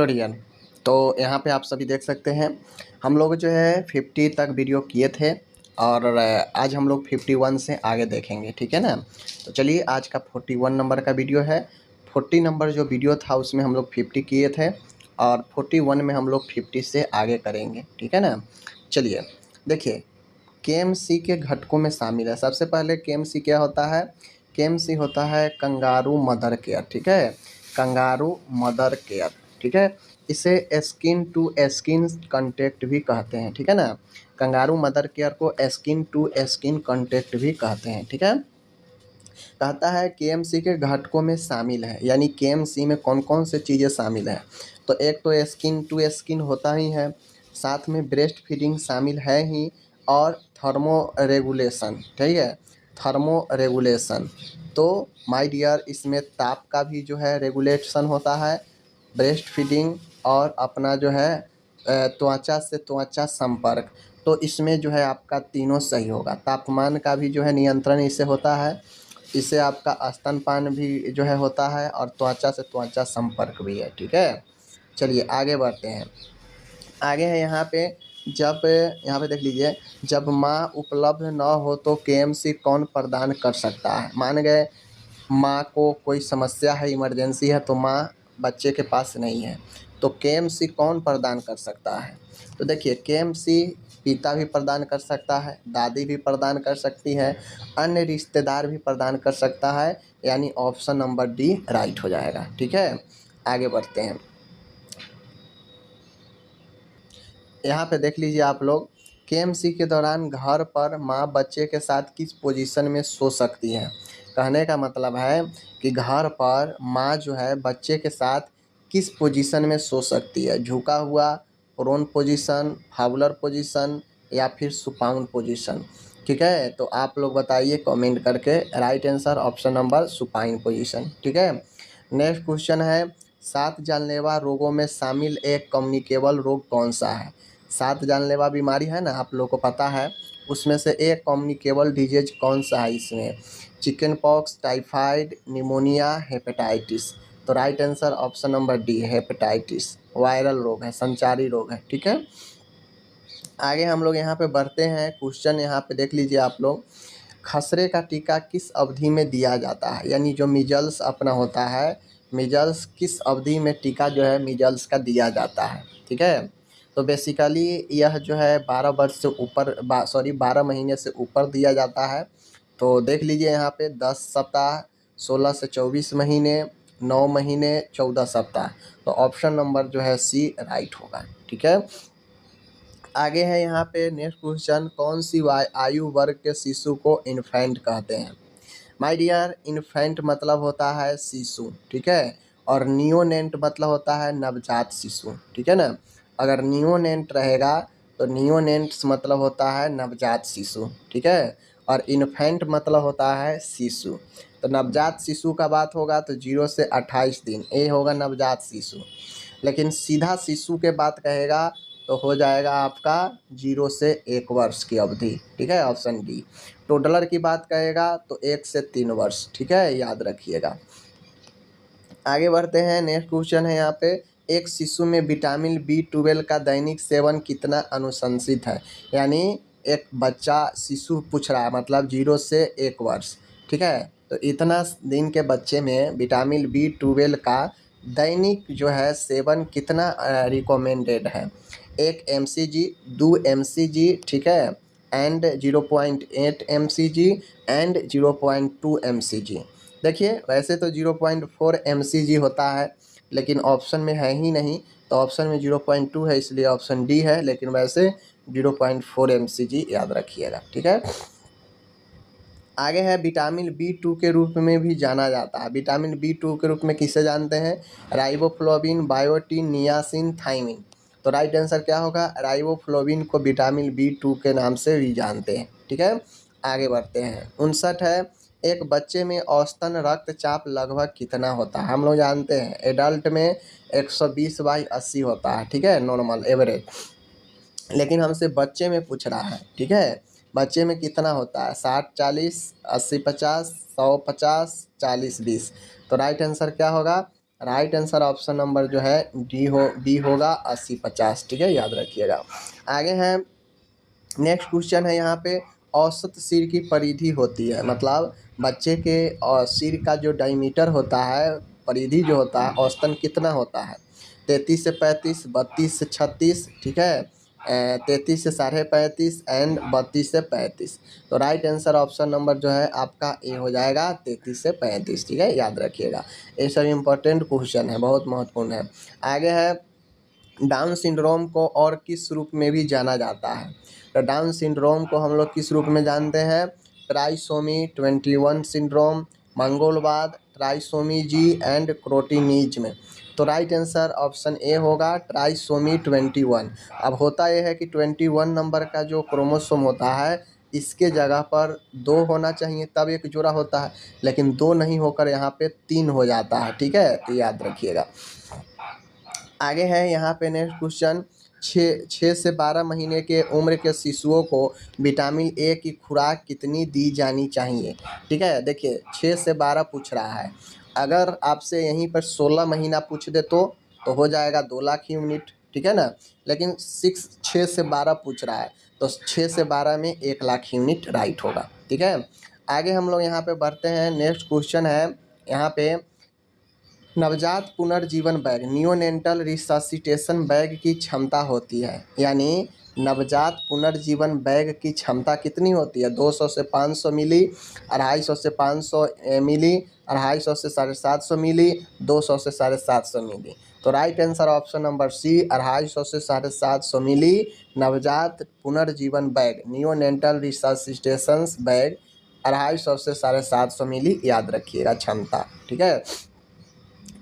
Dear, तो यहाँ पे आप सभी देख सकते हैं हम लोग जो है 50 तक वीडियो किए थे और आज हम लोग 51 से आगे देखेंगे, ठीक है ना। तो चलिए आज का 41 नंबर का वीडियो है। 40 नंबर जो वीडियो था उसमें हम लोग 50 किए थे और 41 में हम लोग 50 से आगे करेंगे, ठीक है ना। चलिए देखिए, केएमसी के घटकों में शामिल है। सबसे पहले केएमसी क्या होता है? केएमसी होता है कंगारू मदर केयर, ठीक है, कंगारू मदर केयर, ठीक है। इसे स्किन टू स्किन कांटेक्ट भी कहते हैं, ठीक है ना। कंगारू मदर केयर को स्किन टू स्किन कांटेक्ट भी कहते हैं, ठीक है। कहता है केएमसी के घटकों में शामिल है, यानी केएमसी में कौन कौन से चीज़ें शामिल है। तो एक तो स्किन टू स्किन होता ही है, साथ में ब्रेस्ट फीडिंग शामिल है ही, और थर्मो रेगुलेशन, ठीक है, थर्मो रेगुलेशन। तो माय डियर, इसमें ताप का भी जो है रेगुलेशन होता है, ब्रेस्ट फीडिंग और अपना जो है त्वचा से त्वचा संपर्क। तो इसमें जो है आपका तीनों सही होगा। तापमान का भी जो है नियंत्रण इससे होता है, इससे आपका स्तनपान भी जो है होता है, और त्वचा से त्वचा संपर्क भी है, ठीक है। चलिए आगे बढ़ते हैं। आगे है यहाँ पे, जब यहाँ पे देख लीजिए, जब माँ उपलब्ध न हो तो केएमसी कौन प्रदान कर सकता है। मान गए माँ को कोई समस्या है, इमरजेंसी है, तो माँ बच्चे के पास नहीं है, तो केएमसी कौन प्रदान कर सकता है। तो देखिए केएमसी पिता भी प्रदान कर सकता है, दादी भी प्रदान कर सकती है, अन्य रिश्तेदार भी प्रदान कर सकता है, यानी ऑप्शन नंबर डी राइट हो जाएगा, ठीक है। आगे बढ़ते हैं। यहाँ पे देख लीजिए आप लोग, केएमसी के दौरान घर पर माँ बच्चे के साथ किस पोजीशन में सो सकती है। कहने का मतलब है कि घर पर माँ जो है बच्चे के साथ किस पोजीशन में सो सकती है। झुका हुआ, प्रोन पोजीशन, फाउलर पोजीशन, या फिर सुपाउन पोजीशन, ठीक है। तो आप लोग बताइए कमेंट करके। Right answer option number supine position, ठीक है। नेक्स्ट क्वेश्चन है, 7 जानलेवा रोगों में शामिल एक कम्युनिकेबल रोग कौन सा है। 7 जानलेवा बीमारी है ना, आप लोग को पता है, उसमें से एक कम्युनिकेबल डिजीज कौन सा है इसमें। Chicken pox, typhoid, pneumonia, hepatitis. तो right answer option number D hepatitis. Viral रोग है, संचारी रोग है, ठीक है। आगे हम लोग यहाँ पे बढ़ते हैं। क्वेश्चन यहाँ पे देख लीजिए आप लोग, खसरे का टीका किस अवधि में दिया जाता है। यानी जो मिजल्स अपना होता है, मिजल्स किस अवधि में टीका जो है मिजल्स का दिया जाता है, ठीक है। तो बेसिकली यह जो है 12 वर्ष से ऊपर 12 महीने से ऊपर दिया जाता है। तो देख लीजिए यहाँ पे 10 सप्ताह, 16 से 24 महीने, 9 महीने, 14 सप्ताह। तो ऑप्शन नंबर जो है सी राइट होगा, ठीक है। आगे है यहाँ पे नेक्स्ट क्वेश्चन, कौन सी आयु वर्ग के शिशु को इन्फेंट कहते हैं। माय डियर, इन्फेंट मतलब होता है शिशु, ठीक है, और नियोनेंट मतलब होता है नवजात शिशु, ठीक है ना। अगर नियोनेंट रहेगा तो नियोनेंट्स मतलब होता है नवजात शिशु, ठीक है, और इन्फेंट मतलब होता है शिशु। तो नवजात शिशु का बात होगा तो 0 से 28 दिन, ये होगा नवजात शिशु। लेकिन सीधा शिशु के बात कहेगा तो हो जाएगा आपका 0 से 1 वर्ष की अवधि, ठीक है, ऑप्शन डी। टोडलर की बात कहेगा तो 1 से 3 वर्ष, ठीक है, याद रखिएगा। आगे बढ़ते हैं। नेक्स्ट क्वेश्चन है यहाँ पे, एक शिशु में विटामिन B12 का दैनिक सेवन कितना अनुशंसित है। यानी एक बच्चा शिशु पूछ रहा है, मतलब 0 से 1 वर्ष, ठीक है। तो इतना दिन के बच्चे में विटामिन B12 का दैनिक जो है सेवन कितना रिकमेंडेड है। 1 mcg, 2 mcg, ठीक है, एंड 0.8 mcg एंड 0.2 mcg। देखिए वैसे तो 0.4 mcg होता है, लेकिन ऑप्शन में है ही नहीं, तो ऑप्शन में 0.2 है, इसलिए ऑप्शन डी है, लेकिन वैसे 0.4 mcg याद रखिएगा, ठीक है। आगे है, विटामिन B2 के रूप में भी जाना जाता है। विटामिन B2 के रूप में किसे जानते हैं? Riboflavin, biotin, niacin, thymine. तो राइट आंसर क्या होगा? राइबोफ्लोविन को विटामिन B2 के नाम से भी जानते हैं, ठीक है। आगे बढ़ते हैं। 59 है, एक बच्चे में औसतन रक्तचाप लगभग कितना होता है। हम लोग जानते हैं एडल्ट में 120/80 होता है, ठीक है, नॉर्मल एवरेज। लेकिन हमसे बच्चे में पूछ रहा है, ठीक है, बच्चे में कितना होता है? 60/40, 80/50, 100/50, 40/20। तो राइट आंसर क्या होगा? राइट आंसर ऑप्शन नंबर जो है बी होगा 80-50, ठीक है, याद रखिएगा। आगे है, नेक्स्ट क्वेश्चन है यहाँ पे, औसत सिर की परिधि होती है, मतलब बच्चे के सिर का जो डायमीटर होता है, परिधि जो होता है, औसतन कितना होता है? 33 से 35, 32 से 36, ठीक है, 33 से 35.5 एंड 32 से 35। तो राइट आंसर ऑप्शन नंबर जो है आपका ए हो जाएगा 33 से 35, ठीक है, याद रखिएगा। ये सब इम्पोर्टेंट क्वेश्चन है, बहुत महत्वपूर्ण है। आगे है, डाउन सिंड्रोम को और किस रूप में भी जाना जाता है? तो डाउन सिंड्रोम को हम लोग किस रूप में जानते हैं? ट्राइसोमी 21 सिंड्रोम, मंगोलवाद, ट्राइसोमी जी एंड क्रोटिनिज्म। तो राइट आंसर ऑप्शन ए होगा ट्राइसोमी 21। अब होता यह है कि 21 नंबर का जो क्रोमोसोम होता है, इसके जगह पर 2 होना चाहिए, तब एक जोड़ा होता है, लेकिन 2 नहीं होकर यहाँ पे 3 हो जाता है, ठीक है, तो याद रखिएगा। आगे है यहाँ पे नेक्स्ट क्वेश्चन, 6 से 12 महीने के उम्र के शिशुओं को विटामिन ए की खुराक कितनी दी जानी चाहिए? ठीक है, देखिए 6 से 12 पूछ रहा है, अगर आपसे यहीं पर 16 महीना पूछ दे तो हो जाएगा 2 लाख यूनिट, ठीक है ना, लेकिन 6 से 12 पूछ रहा है, तो 6 से 12 में 1 लाख यूनिट राइट होगा, ठीक है। आगे हम लोग यहाँ पे बढ़ते हैं, नेक्स्ट क्वेश्चन है यहाँ पे, नवजात पुनर्जीवन बैग, नियोनेटल रिससिटेशन बैग की क्षमता होती है, यानी नवजात पुनर्जीवन बैग की क्षमता कितनी होती है? 200 से 500 मिली, 250 से 500 मिली, 250 से 750 मिली, 200 से 750 मिली। तो right answer option number C 250 से 750 मिली नवजात पुनर्जीवन बैग, नियोनेटल रिससिटेशन बैग 250 से 750 मिली, याद रखिएगा क्षमता, ठीक है।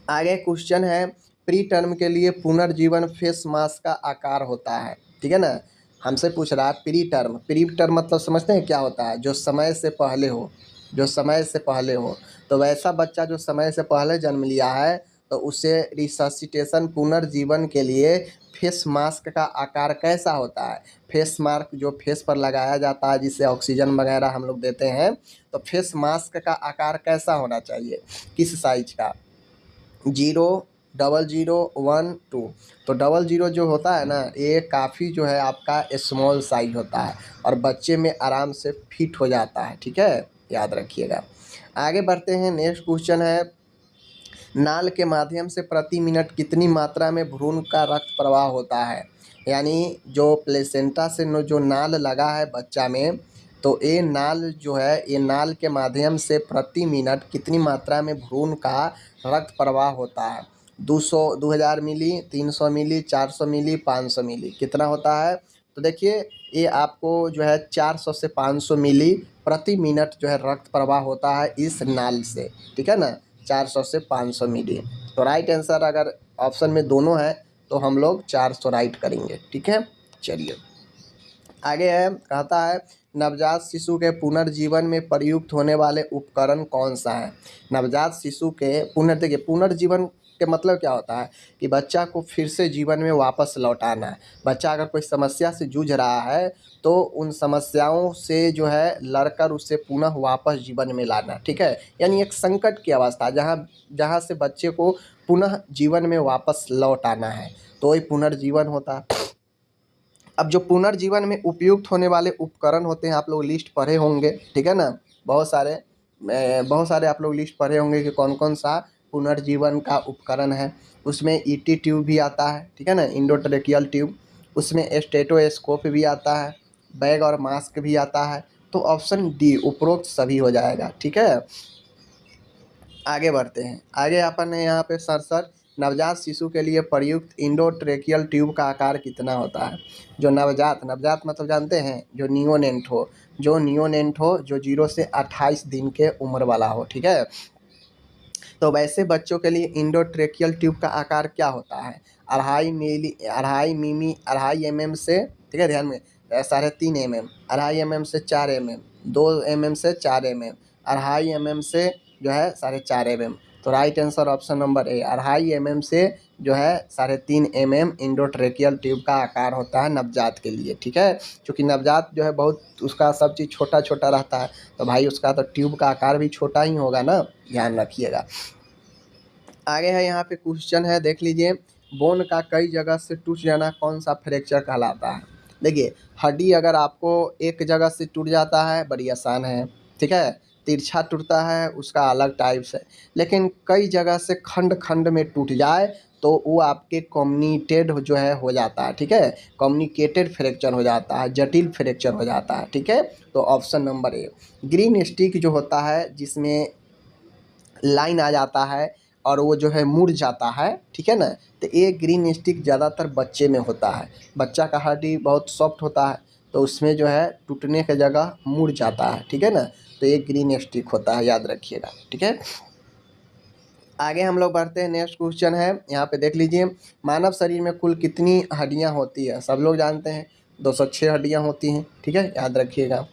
आगे क्वेश्चन है, प्री टर्म के लिए पुनर्जीवन फेस मास्क का आकार होता है, ठीक है ना, हमसे पूछ रहा है प्री टर्म मतलब समझते हैं क्या होता है? जो समय से पहले हो, जो समय से पहले हो। तो वैसा बच्चा जो समय से पहले जन्म लिया है, तो उसे रिससिटेशन पुनर्जीवन के लिए फेस मास्क का आकार कैसा होता है? फेस मास्क जो फेस पर लगाया जाता है, जिससे ऑक्सीजन वगैरह हम लोग देते हैं, तो फेस मास्क का आकार कैसा होना चाहिए, किस साइज का? 0, 00, 1, 2। तो 00 जो होता है ना, ये काफ़ी जो है आपका स्मॉल साइज होता है और बच्चे में आराम से फिट हो जाता है, ठीक है, याद रखिएगा। आगे बढ़ते हैं, नेक्स्ट क्वेश्चन है, नाल के माध्यम से प्रति मिनट कितनी मात्रा में भ्रूण का रक्त प्रवाह होता है? यानी जो प्लेसेंटा से जो नाल लगा है बच्चा में, तो ये नाल जो है, ये नाल के माध्यम से प्रति मिनट कितनी मात्रा में भ्रूण का रक्त प्रवाह होता है? 200, 2000 मिली, 300 मिली, 400 मिली, 500 मिली, कितना होता है? तो देखिए ये आपको जो है 400 से 500 मिली प्रति मिनट जो है रक्त प्रवाह होता है इस नाल से, ठीक है ना, 400 से 500 मिली। तो राइट आंसर अगर ऑप्शन में दोनों है तो हम लोग 400 राइट करेंगे, ठीक है। चलिए आगे है, कहता है नवजात शिशु के पुनर्जीवन में प्रयुक्त होने वाले उपकरण कौन सा है? नवजात शिशु के देखिए पुनर्जीवन के मतलब क्या होता है कि बच्चा को फिर से जीवन में वापस लौटाना है। बच्चा अगर कोई समस्या से जूझ रहा है तो उन समस्याओं से जो है लड़कर उसे पुनः वापस जीवन में लाना, ठीक है, यानी एक संकट की अवस्था जहाँ से बच्चे को पुनः जीवन में वापस लौट आना है, तो ये पुनर्जीवन होता है। अब जो पुनर्जीवन में उपयुक्त होने वाले उपकरण होते हैं, आप लोग लिस्ट पढ़े होंगे, ठीक है ना, बहुत सारे आप लोग लिस्ट पढ़े होंगे कि कौन कौन सा पुनर्जीवन का उपकरण है। उसमें ईटी ट्यूब भी आता है, ठीक है ना, इंडोट्रेकियल ट्यूब, उसमें स्टेटोस्कोप भी आता है, बैग और मास्क भी आता है। तो ऑप्शन डी उपरोक्त सभी हो जाएगा, ठीक है। आगे बढ़ते हैं, आगे अपन ने यहाँ पे सर नवजात शिशु के लिए प्रयुक्त इंडोट्रेकियल ट्यूब का आकार कितना होता है? जो नवजात मतलब जानते हैं, जो नियोनेंट हो जो 0 से 28 दिन के उम्र वाला हो, ठीक है। तो वैसे बच्चों के लिए इंडोट्रेकियल ट्यूब का आकार क्या होता है? 2.5 mm से, ठीक है, ध्यान में, 3.5 mm, 2.5 mm से 4 mm, 2 mm से 4 mm, 2.5 mm से जो है 4.5 mm। तो right answer option number A 2.5 mm से जो है 3.5 mm इंडोट्रेकियल ट्यूब का आकार होता है नवजात के लिए, ठीक है। क्योंकि नवजात जो है बहुत उसका सब चीज़ छोटा छोटा रहता है, तो भाई उसका तो ट्यूब का आकार भी छोटा ही होगा ना, ध्यान रखिएगा। आगे है यहाँ पे क्वेश्चन है, देख लीजिए। बोन का कई जगह से टूट जाना कौन सा फ्रैक्चर कहलाता है? देखिए, हड्डी अगर आपको एक जगह से टूट जाता है बड़ी आसान है, ठीक है। तिरछा टूटता है उसका अलग टाइप से, लेकिन कई जगह से खंड खंड में टूट जाए तो वो आपके कम्युनिटेड जो है हो जाता है, ठीक है। कम्युनिकेटेड फ्रैक्चर हो जाता है, जटिल फ्रैक्चर हो जाता है, ठीक है। तो option number A. Green stick जो होता है जिसमें लाइन आ जाता है और वो जो है मुड़ जाता है, ठीक है ना। तो ये ग्रीन स्टिक ज़्यादातर बच्चे में होता है। बच्चा का हड्डी बहुत सॉफ्ट होता है तो उसमें जो है टूटने की जगह मुड़ जाता है, ठीक है ना। तो ये ग्रीन स्टिक होता है, याद रखिएगा, ठीक है। आगे हम लोग बढ़ते हैं, नेक्स्ट क्वेश्चन है यहाँ पे देख लीजिए। मानव शरीर में कुल कितनी हड्डियाँ होती है? सब लोग जानते हैं 206 हड्डियाँ होती हैं, ठीक है, याद रखिएगा।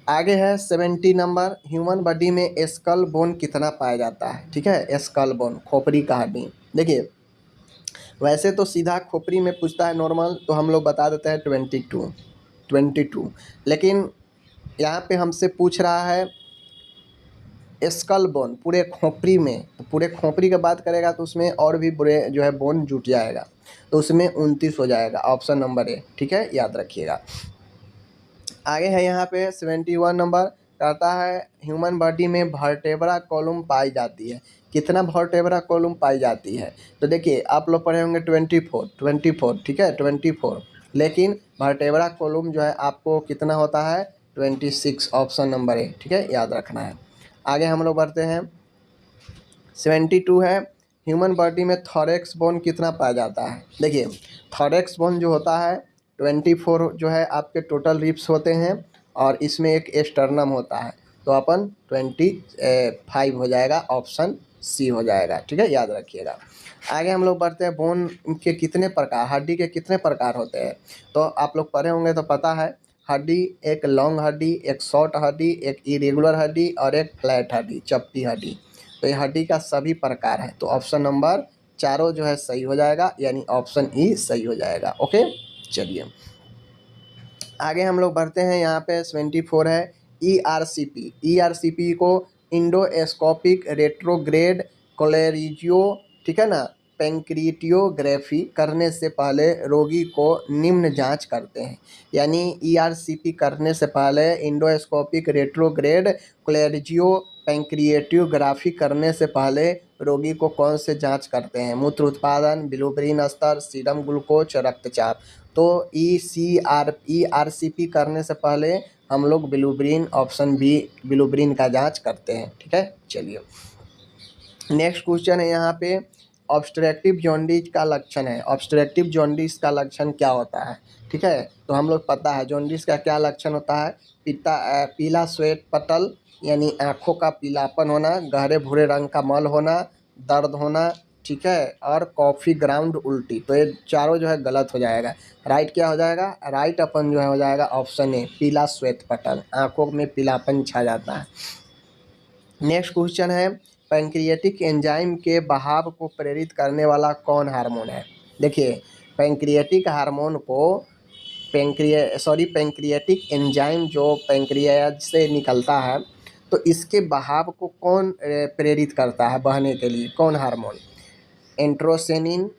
आगे है 70 नंबर, ह्यूमन बॉडी में स्कल बोन कितना पाया जाता है? ठीक है, स्कल बोन, खोपड़ी का हड्डी। देखिए, वैसे तो सीधा खोपड़ी में पूछता है नॉर्मल, तो हम लोग बता देते हैं 22, लेकिन यहाँ पे हमसे पूछ रहा है स्कल बोन पूरे खोपड़ी में, तो पूरे खोपड़ी की बात करेगा तो उसमें और भी बुरे जो है बोन जुट जाएगा, तो उसमें 29 हो जाएगा, ऑप्शन नंबर ए, ठीक है, याद रखिएगा। आगे है यहाँ पे 71 नंबर, कहता है ह्यूमन बॉडी में वर्टेब्रा कॉलम पाई जाती है। कितना वर्टेब्रा कॉलम पाई जाती है? तो देखिए, आप लोग पढ़े होंगे 24, ठीक है, 24, लेकिन वर्टेब्रा कॉलम जो है आपको कितना होता है? 26, ऑप्शन नंबर ए, ठीक है, याद रखना है। आगे हम लोग बढ़ते हैं, 72 है, ह्यूमन बॉडी में थॉरेक्स बोन कितना पाया जाता है? देखिए, थॉरेक्स बोन जो होता है 24 जो है आपके टोटल रिब्स होते हैं और इसमें एक स्टर्नम होता है, तो अपन 25 हो जाएगा, ऑप्शन सी हो जाएगा, ठीक है, याद रखिएगा। आगे हम लोग बढ़ते हैं, बोन के कितने प्रकार, हड्डी के कितने प्रकार होते हैं? तो आप लोग पढ़े होंगे तो पता है, हड्डी, एक लॉन्ग हड्डी, एक शॉर्ट हड्डी, एक इरेगुलर हड्डी और एक फ्लैट हड्डी, चपटी हड्डी। तो ये हड्डी का सभी प्रकार है, तो ऑप्शन नंबर चारों जो है सही हो जाएगा, यानी ऑप्शन ई सही हो जाएगा। ओके, चलिए आगे हम लोग बढ़ते हैं, यहाँ पे 74 है, ERCP। ERCP को इंडोस्कोपिक रेट्रोग्रेड कोलेरिजियो, ठीक है ना, पेंक्रिएटियोग्राफी करने से पहले रोगी को निम्न जांच करते हैं। यानी ERCP करने से पहले, इंडोस्कोपिक रेट्रोग्रेड कोलेरिजियो पेंक्रिएटियोग्राफी करने से पहले रोगी को कौन से जांच करते हैं? मूत्र उत्पादन, बिलिरुबिन स्तर, सीरम ग्लूकोज, रक्तचाप। तो ERCP करने से पहले हम लोग बिलिरुबिन, ऑप्शन बी, बिलिरुबिन का जांच करते हैं, ठीक है। चलिए नेक्स्ट क्वेश्चन है यहाँ पे, ऑब्स्ट्रक्टिव जॉन्डिस का लक्षण है। ऑब्स्ट्रक्टिव जॉन्डिस का लक्षण क्या होता है? ठीक है, तो हम लोग पता है जॉन्डिस का क्या लक्षण होता है। पीला श्वेत पटल यानी आँखों का पीलापन होना, गहरे भूरे रंग का मल होना, दर्द होना, ठीक है, और कॉफ़ी ग्राउंड उल्टी। तो ये चारों जो है गलत हो जाएगा। राइट क्या हो जाएगा? राइट अपन जो है हो जाएगा ऑप्शन ए, पीला श्वेत पटल, आँखों में पीलापन छा जाता है। नेक्स्ट क्वेश्चन है, पैंक्रियाटिक एंजाइम के बहाव को प्रेरित करने वाला कौन हार्मोन है? देखिए, पैंक्रियाटिक हार्मोन को पैंक्रियाटिक एंजाइम जो पैंक्रियाज से निकलता है, तो इसके बहाव को कौन प्रेरित करता है बहने के लिए? कौन हार्मोन? एंट्रोसेनिन,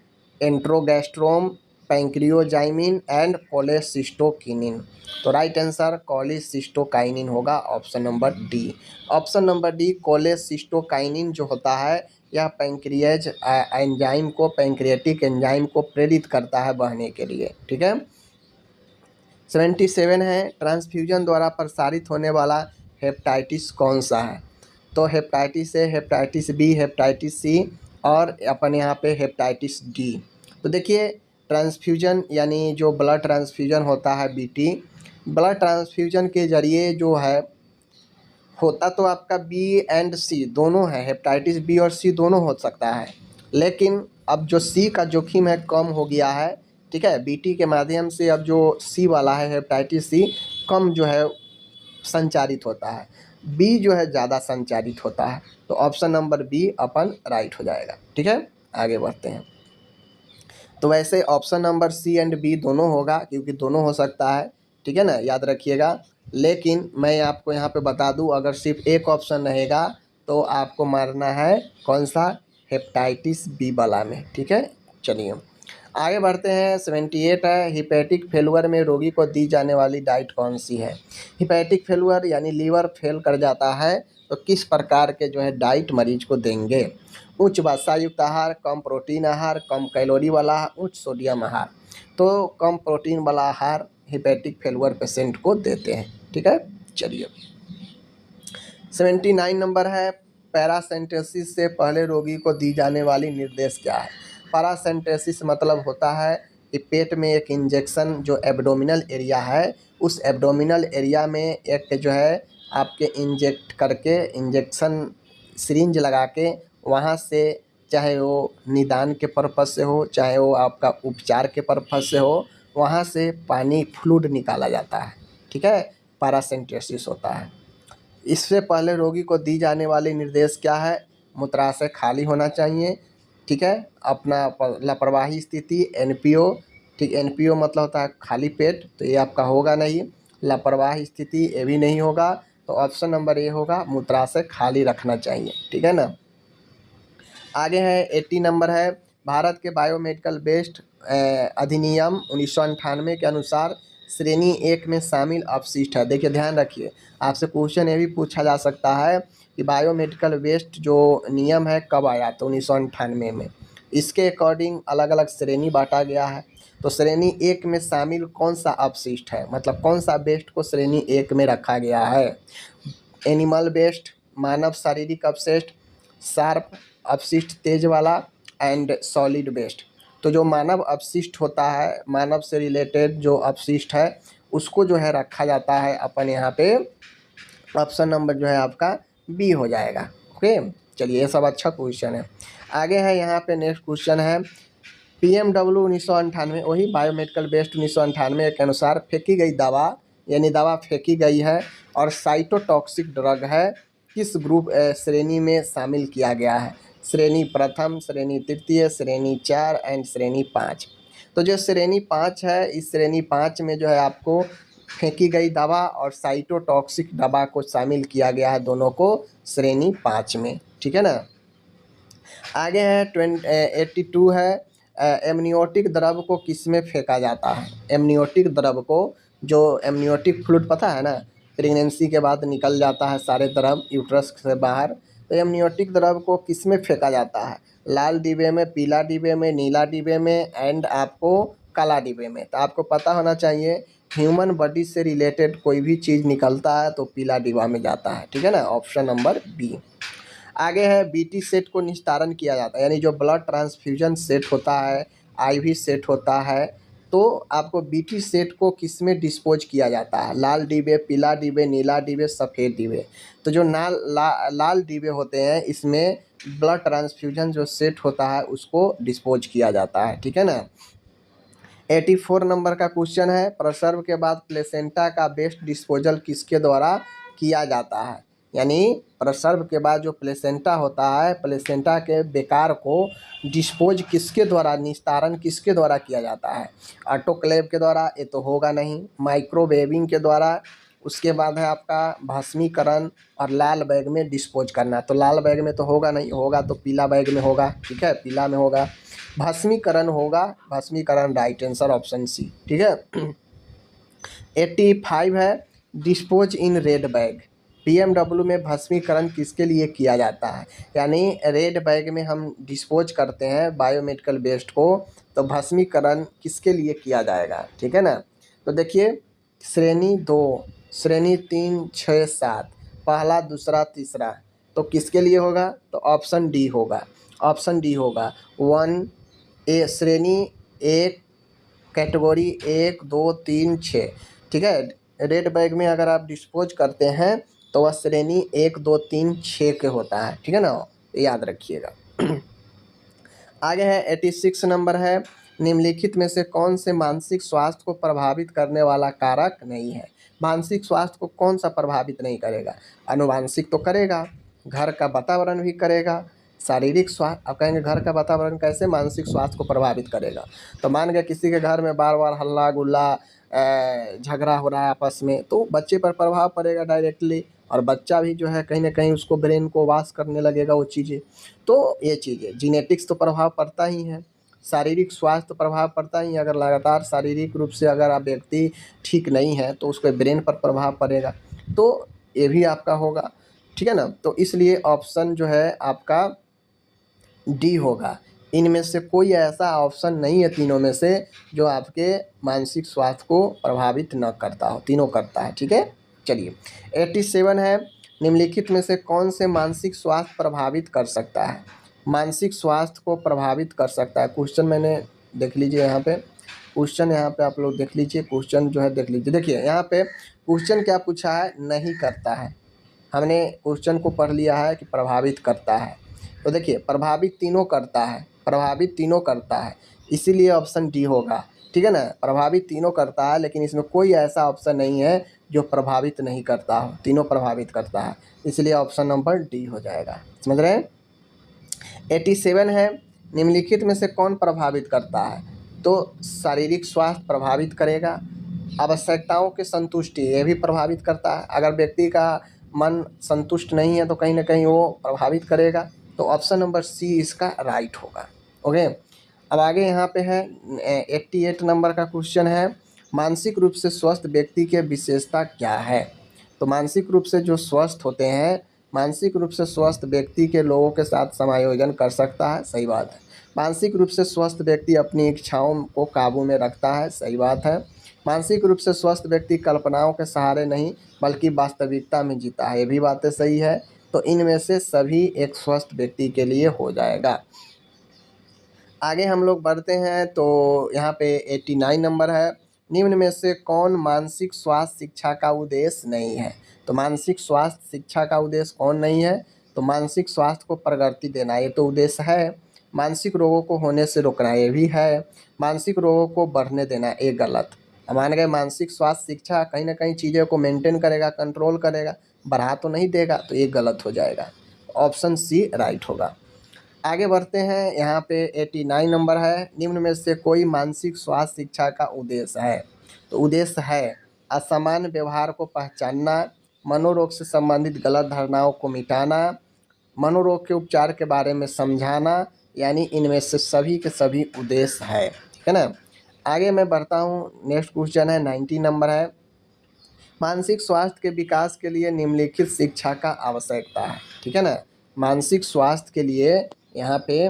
एंट्रोगैस्ट्रोम, पैंक्रियोजाइमिन and cholecystokinin. तो राइट आंसर कोलेसिस्टोकाइनिन होगा, option number D. Option number D, cholecystokinin जो होता है यह पैंक्रियाज एंजाइम को, पैंक्रियाटिक एंजाइम को प्रेरित करता है बहने के लिए, ठीक है। 77 है, ट्रांसफ्यूजन द्वारा प्रसारित होने वाला हेपेटाइटिस कौन सा है? तो hepatitis A, hepatitis B, hepatitis C और अपन यहाँ पे हेपेटाइटिस डी। तो देखिए, ट्रांसफ्यूजन यानी जो ब्लड ट्रांसफ्यूजन होता है BT, ब्लड ट्रांसफ्यूजन के जरिए जो है होता तो आपका बी एंड सी दोनों है, हेपेटाइटिस बी और सी दोनों हो सकता है, लेकिन अब जो सी का जोखिम है कम हो गया है, ठीक है। BT के माध्यम से अब जो सी वाला है हेपेटाइटिस सी कम जो है संचारित होता है, बी जो है ज़्यादा संचारित होता है। तो ऑप्शन नंबर बी अपन राइट हो जाएगा, ठीक है। आगे बढ़ते हैं, तो वैसे option number C and B दोनों होगा, क्योंकि दोनों हो सकता है, ठीक है ना, याद रखिएगा। लेकिन मैं आपको यहाँ पे बता दूँ, अगर सिर्फ एक ऑप्शन रहेगा तो आपको मारना है कौन सा, हेपेटाइटिस बी वाला में। ठीक है, चलिए आगे बढ़ते हैं। 78 है, हिपैटिक फेलुअर में रोगी को दी जाने वाली डाइट कौन सी है। हिपैटिक फेलुअर यानी लीवर फेल कर जाता है तो किस प्रकार के जो है डाइट मरीज को देंगे। उच्च वसा युक्त आहार, कम प्रोटीन आहार, कम कैलोरी वाला आहार, उच्च सोडियम आहार। तो कम प्रोटीन वाला आहार हिपैटिक फेलुअर पेशेंट को देते हैं। ठीक है, चलिए 79 नंबर है, पैरासेंटेसिस से पहले रोगी को दी जाने वाली निर्देश क्या है। पैरासेंटेसिस मतलब होता है कि पेट में एक इंजेक्शन जो एब्डोमिनल एरिया है, उस एब्डोमिनल एरिया में एक जो है आपके इंजेक्ट करके, इंजेक्शन सिरिंज लगा के वहाँ से, चाहे वो निदान के पर्पज़ से हो, चाहे वो आपका उपचार के पर्पज़ से हो, वहाँ से पानी फ्लूइड निकाला जाता है। ठीक है, पैरासेंटेसिस होता है। इससे पहले रोगी को दी जाने वाली निर्देश क्या है, मूत्राशय खाली होना चाहिए। ठीक है, अपना लापरवाही स्थिति एनपीओ, ठीक, एनपीओ मतलब होता है खाली पेट, तो ये आपका होगा नहीं। लापरवाही स्थिति ये भी नहीं होगा, तो ऑप्शन नंबर ए होगा, मूत्राशय खाली रखना चाहिए। ठीक है ना। आगे है 80 नंबर है, भारत के बायोमेडिकल वेस्ट अधिनियम 1998 के अनुसार श्रेणी 1 में शामिल अपशिष्ट है। देखिए ध्यान रखिए, आपसे क्वेश्चन ये भी पूछा जा सकता है कि बायोमेडिकल वेस्ट जो नियम है कब आया, तो 1998 में। इसके अकॉर्डिंग अलग अलग श्रेणी बांटा गया है। तो श्रेणी 1 में शामिल कौन सा अपशिष्ट है, मतलब कौन सा वेस्ट को श्रेणी 1 में रखा गया है। एनिमल वेस्ट, मानव शारीरिक अपशिष्ट, शार्प अपशिष्ट तेज वाला, एंड सॉलिड वेस्ट। तो जो मानव अपशिष्ट होता है, मानव से रिलेटेड जो अपशिष्ट है उसको जो है रखा जाता है अपन यहाँ पे, ऑप्शन नंबर जो है आपका बी हो जाएगा। ओके, चलिए ये सब अच्छा क्वेश्चन है। आगे है यहाँ पे नेक्स्ट क्वेश्चन है, PMW 1998, वही बायोमेडिकल वेस्ट 1998 के अनुसार फेंकी गई दवा, यानी दवा फेंकी गई है और साइटोटॉक्सिक ड्रग है, किस ग्रुप श्रेणी में शामिल किया गया है। श्रेणी प्रथम, श्रेणी तृतीय, श्रेणी 4 एंड श्रेणी 5। तो जो श्रेणी 5 है, इस श्रेणी 5 में जो है आपको फेंकी गई दवा और साइटोटॉक्सिक दवा को शामिल किया गया है, दोनों को श्रेणी 5 में। ठीक है ना। आगे है 82 है, एमनियोटिक द्रव को किस में फेंका जाता है। एमनियोटिक द्रव को, जो एमनियोटिक फ्लूइड पता है ना, प्रेगनेंसी के बाद निकल जाता है सारे द्रव यूट्रस से बाहर, तो एमनियोटिक द्रव को किस में फेंका जाता है। लाल डिब्बे में, पीला डिब्बे में, नीला डिब्बे में, एंड आपको काला डिब्बे में। तो आपको पता होना चाहिए, ह्यूमन बॉडी से रिलेटेड कोई भी चीज़ निकलता है तो पीला डिब्बा में जाता है। ठीक है ना, ऑप्शन नंबर बी। आगे है बीटी सेट को निस्तारण किया जाता है, यानी जो ब्लड ट्रांसफ्यूजन सेट होता है, आईवी सेट होता है, तो आपको बीटी सेट को किस में डिस्पोज किया जाता है। लाल डिब्बे, पीला डिब्बे, नीला डिब्बे, सफ़ेद डिब्बे। तो जो लाल डिब्बे होते हैं, इसमें ब्लड ट्रांसफ्यूजन जो सेट होता है उसको डिस्पोज किया जाता है। ठीक है ना। 84 नंबर का क्वेश्चन है, प्रसव के बाद प्लेसेंटा का वेस्ट डिस्पोजल किसके द्वारा किया जाता है। यानी प्रसव के बाद जो प्लेसेंटा होता है, प्लेसेंटा के बेकार को डिस्पोज किसके द्वारा, निस्तारण किसके द्वारा किया जाता है। ऑटोक्लेव के द्वारा, ये तो होगा नहीं। माइक्रोवेविंग के द्वारा, उसके बाद है आपका भस्मीकरण और लाल बैग में डिस्पोज करना। तो लाल बैग में तो होगा नहीं, होगा तो पीला बैग में होगा। ठीक है, पीला में होगा, भस्मीकरण होगा, भस्मीकरण राइट आंसर ऑप्शन सी। ठीक है। 85 है, dispose in red bag. PMW में भस्मीकरण किसके लिए किया जाता है, यानी रेड बैग में हम डिस्पोज करते हैं बायोमेडिकल वेस्ट को, तो भस्मीकरण किसके लिए किया जाएगा। ठीक है ना। तो देखिए श्रेणी 2, श्रेणी 3, 6, 7, पहला, दूसरा, तीसरा, तो किसके लिए होगा, तो ऑप्शन डी होगा, ऑप्शन डी होगा। 1 ए, श्रेणी 1, कैटेगरी 1, 2, 3, 6। ठीक है, रेड बैग में अगर आप डिस्पोज करते हैं तो वह श्रेणी 1, 2, 3, 6 के होता है। ठीक है ना, याद रखिएगा। आगे है 86 नंबर है, निम्नलिखित में से कौन से मानसिक स्वास्थ्य को प्रभावित करने वाला कारक नहीं है। मानसिक स्वास्थ्य को कौन सा प्रभावित नहीं करेगा, अनुवांशिक तो करेगा, घर का वातावरण भी करेगा, शारीरिक स्वास्थ्य। आप कहेंगे घर का वातावरण कैसे मानसिक स्वास्थ्य को प्रभावित करेगा, तो मान गया किसी के घर में बार बार हल्ला गुल्ला झगड़ा हो रहा है आपस में, तो बच्चे पर प्रभाव पड़ेगा डायरेक्टली। और बच्चा भी जो है कहीं ना कहीं उसको ब्रेन को वाश करने लगेगा वो चीज़ें। तो ये चीज़ें जीनेटिक्स तो प्रभाव पड़ता ही है, शारीरिक स्वास्थ्य प्रभाव पड़ता ही है। अगर लगातार शारीरिक रूप से अगर आप व्यक्ति ठीक नहीं है तो उसके ब्रेन पर प्रभाव पड़ेगा, तो ये भी आपका होगा, ठीक है ना। तो इसलिए ऑप्शन जो है आपका डी होगा। इनमें से कोई ऐसा ऑप्शन नहीं है तीनों में से जो आपके मानसिक स्वास्थ्य को प्रभावित न करता हो, तीनों करता है, ठीक है। चलिए 87 है, निम्नलिखित में से कौन से मानसिक स्वास्थ्य प्रभावित कर सकता है, मानसिक स्वास्थ्य को प्रभावित कर सकता है। क्वेश्चन मैंने देख लीजिए यहाँ पे, क्वेश्चन यहाँ पे आप लोग देख लीजिए, क्वेश्चन जो है देख लीजिए। देखिए यहाँ पे क्वेश्चन क्या पूछा है, नहीं करता है। हमने क्वेश्चन को पढ़ लिया है कि प्रभावित करता है, तो देखिए प्रभावित तीनों करता है, प्रभावित तीनों करता है, इसीलिए ऑप्शन डी होगा, ठीक है ना। प्रभावित तीनों करता है, लेकिन इसमें कोई ऐसा ऑप्शन नहीं है जो प्रभावित नहीं करता हो, तीनों प्रभावित करता है, इसलिए ऑप्शन नंबर डी हो जाएगा। समझ रहे हैं। 87 है, निम्नलिखित में से कौन प्रभावित करता है, तो शारीरिक स्वास्थ्य प्रभावित करेगा, आवश्यकताओं की संतुष्टि ये भी प्रभावित करता है। अगर व्यक्ति का मन संतुष्ट नहीं है तो कहीं ना कहीं वो प्रभावित करेगा, तो ऑप्शन नंबर सी इसका राइट होगा। ओके, अब आगे यहाँ पे है 88 नंबर का क्वेश्चन है, मानसिक रूप से स्वस्थ व्यक्ति के विशेषता क्या है। तो मानसिक रूप से जो स्वस्थ होते हैं, मानसिक रूप से स्वस्थ व्यक्ति के लोगों के साथ समायोजन कर सकता है, सही बात है। मानसिक रूप से स्वस्थ व्यक्ति अपनी इच्छाओं को काबू में रखता है, सही बात है। मानसिक रूप से स्वस्थ व्यक्ति कल्पनाओं के सहारे नहीं बल्कि वास्तविकता में जीता है, ये भी बातें सही है। तो इनमें से सभी एक स्वस्थ व्यक्ति के लिए हो जाएगा। आगे हम लोग बढ़ते हैं, तो यहाँ पे 89 नंबर है, निम्न में से कौन मानसिक स्वास्थ्य शिक्षा का उद्देश्य नहीं है। तो मानसिक स्वास्थ्य शिक्षा का उद्देश्य कौन नहीं है, तो मानसिक स्वास्थ्य को प्रगति देना ये तो उद्देश्य है, मानसिक रोगों को होने से रोकना ये भी है, मानसिक रोगों को बढ़ने देना ये गलत। मान गए मानसिक स्वास्थ्य शिक्षा कहीं ना कहीं चीज़ों को मेंटेन करेगा, कंट्रोल करेगा, बढ़ा तो नहीं देगा, तो ये गलत हो जाएगा, ऑप्शन सी राइट होगा। आगे बढ़ते हैं, यहाँ पे 89 नंबर है, निम्न में से कोई मानसिक स्वास्थ्य शिक्षा का उद्देश्य है। तो उद्देश्य है असामान्य व्यवहार को पहचानना, मनोरोग से संबंधित गलत धारणाओं को मिटाना, मनोरोग के उपचार के बारे में समझाना, यानी इनमें से सभी के सभी उद्देश्य है, ठीक है ना। आगे मैं बढ़ता हूँ, नेक्स्ट क्वेश्चन है 90 नंबर है, मानसिक स्वास्थ्य के विकास के लिए निम्नलिखित शिक्षा का आवश्यकता है, ठीक है ना। मानसिक स्वास्थ्य के लिए यहाँ पे,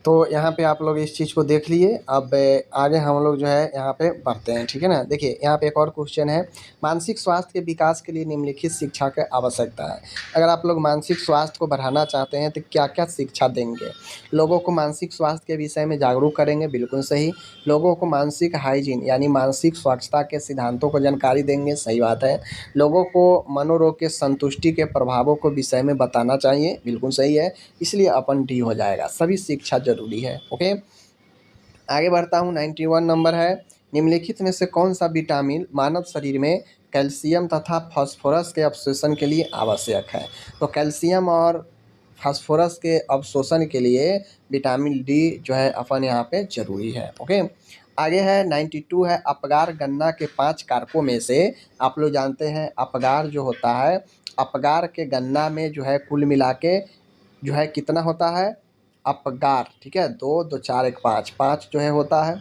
तो यहाँ पे आप लोग इस चीज़ को देख लिए। अब आगे हम लोग जो है यहाँ पे बढ़ते हैं, ठीक है ना। देखिए यहाँ पे एक और क्वेश्चन है, मानसिक स्वास्थ्य के विकास के लिए निम्नलिखित शिक्षा की आवश्यकता है। अगर आप लोग मानसिक स्वास्थ्य को बढ़ाना चाहते हैं तो क्या क्या शिक्षा देंगे। लोगों को मानसिक स्वास्थ्य के विषय में जागरूक करेंगे, बिल्कुल सही। लोगों को मानसिक हाइजीन यानी मानसिक स्वच्छता के सिद्धांतों को जानकारी देंगे, सही बात है। लोगों को मनोरोग के संतुष्टि के प्रभावों को विषय में बताना चाहिए, बिल्कुल सही है, इसलिए अपन डी हो जाएगा, सभी शिक्षा जरूरी है। ओके, आगे बढ़ता हूँ, 91 नंबर है, निम्नलिखित में से कौन सा विटामिन मानव शरीर में कैल्शियम तथा फास्फोरस के अवशोषण के लिए आवश्यक है। तो कैल्शियम और फास्फोरस के अवशोषण के लिए विटामिन डी जो है अपन यहाँ पे जरूरी है। ओके, आगे है 92 है, अपगार गणना के 5 कारकों में से आप लोग जानते हैं अपगार जो होता है, अपगार के गणना में जो है कुल मिला के जो है कितना होता है अपगार, ठीक है, 2 2 4 1 5 5 जो है होता है,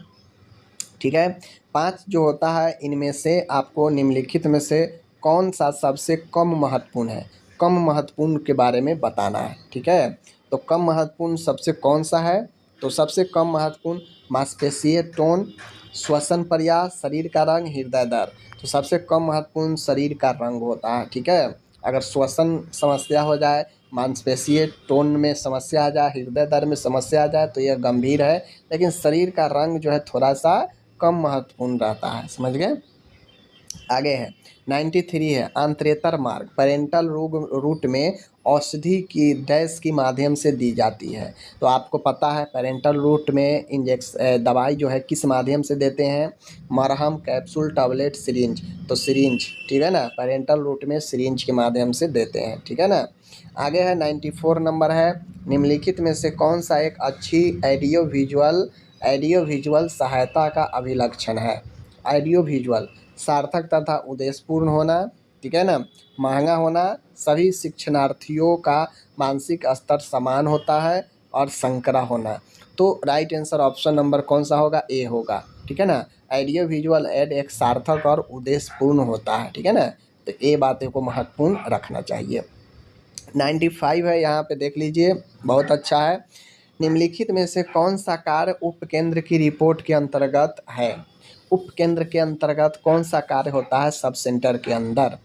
ठीक है। 5 जो होता है इनमें से आपको निम्नलिखित में से कौन सा सबसे कम महत्वपूर्ण है, कम महत्वपूर्ण के बारे में बताना है, ठीक है। तो कम महत्वपूर्ण सबसे कौन सा है, तो सबसे कम महत्वपूर्ण मांसपेशीय टोन, श्वसन प्रयास, शरीर का रंग, हृदय दर। तो सबसे कम महत्वपूर्ण शरीर का रंग होता है, ठीक है। अगर श्वसन समस्या हो जाए, मांसपेशीय टोन में समस्या आ जाए, हृदय दर में समस्या आ जाए तो यह गंभीर है, लेकिन शरीर का रंग जो है थोड़ा सा कम महत्वपूर्ण रहता है, समझ गए। आगे है 93 है, आंत्रेतर मार्ग पेरेंटल रूट में औषधि की डैश की माध्यम से दी जाती है। तो आपको पता है पेरेंटल रूट में दवाई जो है किस माध्यम से देते हैं, मरहम, कैप्सूल, टैबलेट, सिरिंज। तो सिरिंज, ठीक है ना, पेरेंटल रूट में सिरिंज के माध्यम से देते हैं, ठीक है ना। आगे है 94 नंबर है, निम्नलिखित में से कौन सा एक अच्छी ऑडियो विजुअल सहायता का अभिलक्षण है। ऑडियो विजुअल सार्थक तथा उद्देश्यपूर्ण होना, ठीक है ना। महंगा होना, सभी शिक्षणार्थियों का मानसिक स्तर समान होता है, और संकरा होना। तो राइट आंसर ऑप्शन नंबर कौन सा होगा, ए होगा, ठीक है ना। ऑडियो विजुअल ऐड एक सार्थक और उद्देश्यपूर्ण होता है, ठीक है ना। तो ये बातें को महत्वपूर्ण रखना चाहिए। 95 है, यहाँ पे देख लीजिए, बहुत अच्छा है। निम्नलिखित में से कौन सा कार्य उपकेंद्र की रिपोर्ट के अंतर्गत है। उपकेंद्र के अंतर्गत कौन सा कार्य होता है सब सेंटर के अंदर।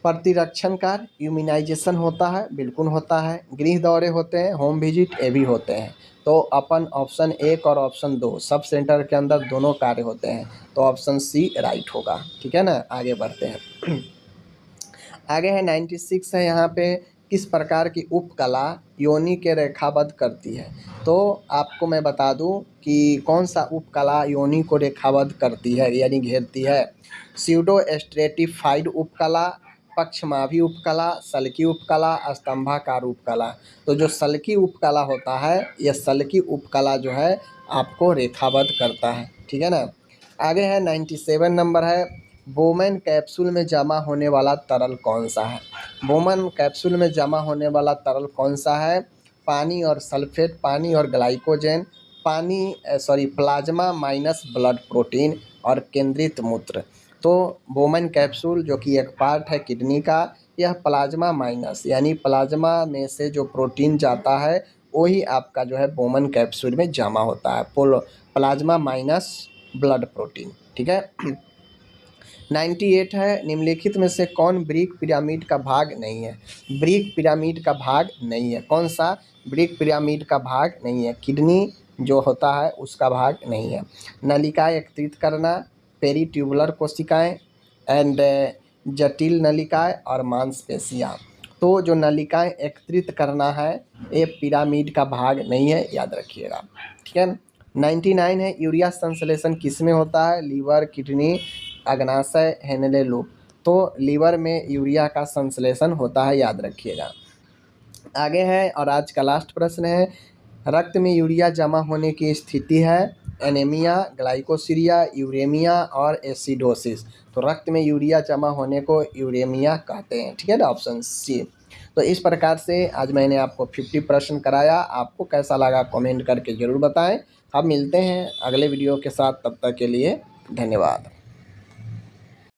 प्रतिरक्षण कार्य, इम्यूनाइजेशन होता है, बिल्कुल होता है। गृह दौरे होते हैं, होम विजिट, ये भी होते हैं। तो अपन ऑप्शन 1 और ऑप्शन 2 सब सेंटर के अंदर दोनों कार्य होते हैं, तो ऑप्शन सी राइट होगा, ठीक है ना। आगे बढ़ते हैं। आगे है 96 है, यहाँ पे किस प्रकार की उपकला योनि के रेखाबद्ध करती है। तो आपको मैं बता दूं कि कौन सा उपकला योनि को रेखाबद्ध करती है यानी घेरती है। स्यूडो स्ट्रेटिफाइड उपकला, पक्षमाभी उपकला, सल्की उपकला, स्तंभाकार उपकला। तो जो सल्की उपकला होता है, यह सल्की उपकला जो है आपको रेखाबद्ध करता है, ठीक है ना। आगे है 97 नंबर है, बोमन कैप्सूल में जमा होने वाला तरल कौन सा है। बोमन कैप्सूल में जमा होने वाला तरल कौन सा है। पानी और सल्फेट, पानी और glycogen, plasma minus blood protein, और केंद्रित मूत्र। तो बोमन कैप्सूल जो कि एक पार्ट है किडनी का, यह प्लाज्मा माइनस यानी प्लाज्मा में से जो प्रोटीन जाता है वही आपका जो है बोमन कैप्सूल में जमा होता है, प्लाज्मा माइनस ब्लड प्रोटीन, ठीक है। 98 है, निम्नलिखित में से कौन ब्रिक पिरामिड का भाग नहीं है। ब्रिक पिरामिड का भाग नहीं है, कौन सा ब्रिक पिरामिड का भाग नहीं है। किडनी जो होता है उसका भाग नहीं है। नलिकाएं एकत्रित करना, पेरीट्यूबुलर कोशिकाएं, एंड जटिल नलिकाएं, और मांसपेशियां। तो जो नलिकाएं एकत्रित करना है ये पिरामिड का भाग नहीं है, याद रखिएगा, ठीक है। 99 है, यूरिया संश्लेषण किसमें होता है। लीवर, किडनी, अग्नाशय, हेनले लूप। तो लीवर में यूरिया का संश्लेषण होता है, याद रखिएगा। आगे है, और आज का लास्ट प्रश्न है, रक्त में यूरिया जमा होने की स्थिति है एनीमिया, ग्लाइकोसीरिया, यूरेमिया, और एसिडोसिस। तो रक्त में यूरिया जमा होने को यूरेमिया कहते हैं, ठीक है ना, ऑप्शन सी। तो इस प्रकार से आज मैंने आपको 50 प्रश्न कराया। आपको कैसा लगा कमेंट करके ज़रूर बताएं। अब मिलते हैं अगले वीडियो के साथ, तब तक के लिए धन्यवाद।